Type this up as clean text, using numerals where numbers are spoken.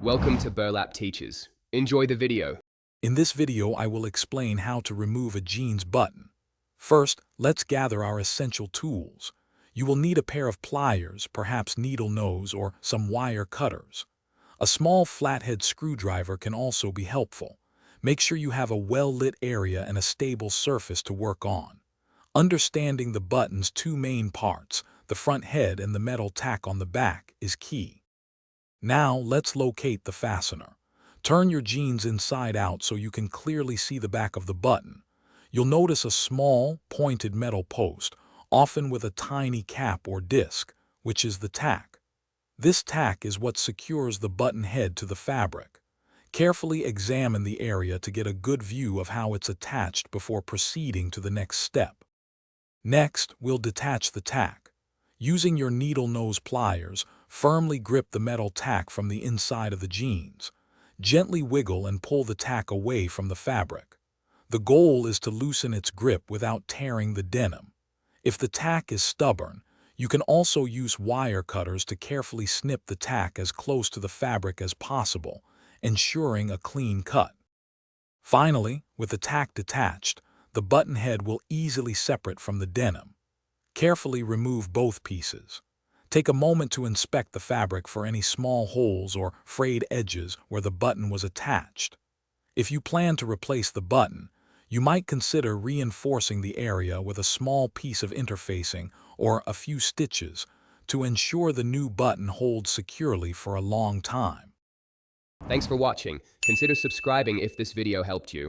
Welcome to Burlap Teachers. Enjoy the video. In this video, I will explain how to remove a jeans button. First, let's gather our essential tools. You will need a pair of pliers, perhaps needle nose or some wire cutters. A small flathead screwdriver can also be helpful. Make sure you have a well-lit area and a stable surface to work on. Understanding the button's two main parts, the front head and the metal tack on the back, is key. Now, let's locate the fastener. Turn your jeans inside out so you can clearly see the back of the button. You'll notice a small, pointed metal post, often with a tiny cap or disc, which is the tack. This tack is what secures the button head to the fabric. Carefully examine the area to get a good view of how it's attached before proceeding to the next step. Next, we'll detach the tack. Using your needle nose pliers, firmly grip the metal tack from the inside of the jeans. Gently wiggle and pull the tack away from the fabric. The goal is to loosen its grip without tearing the denim. If the tack is stubborn, you can also use wire cutters to carefully snip the tack as close to the fabric as possible, ensuring a clean cut. Finally, with the tack detached, the button head will easily separate from the denim. Carefully remove both pieces. Take a moment to inspect the fabric for any small holes or frayed edges where the button was attached. If you plan to replace the button, you might consider reinforcing the area with a small piece of interfacing or a few stitches to ensure the new button holds securely for a long time. Thanks for watching. Consider subscribing if this video helped you.